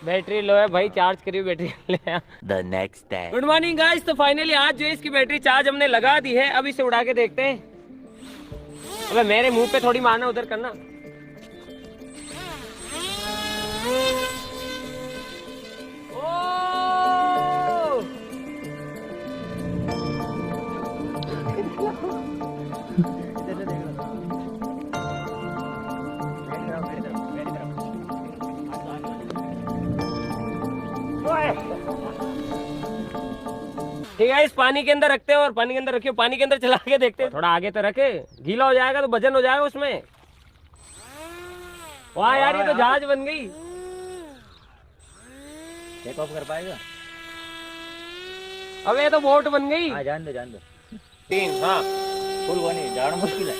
Battery low है भाई, charge करी बैटरी ले। The next day. Good morning guys. तो फाइनली आज जो है इसकी बैटरी चार्ज हमने लगा दी है। अब इसे उड़ा के देखते हैं। अबे मेरे मुंह पे थोड़ी मारना, उधर करना। ठीक है, इस पानी के अंदर रखते हैं और पानी के अंदर रखियो, पानी के अंदर चला के देखते हैं। थोड़ा आगे तो रखे, गीला हो जाएगा तो वजन हो जाएगा उसमें। वाह यार, ये तो जहाज बन गई। टेक ऑफ कर पाएगा? अब ये तो बोट बन गई। हाँ, जान दो 3। हाँ, फुल बनी, जाना मुश्किल है।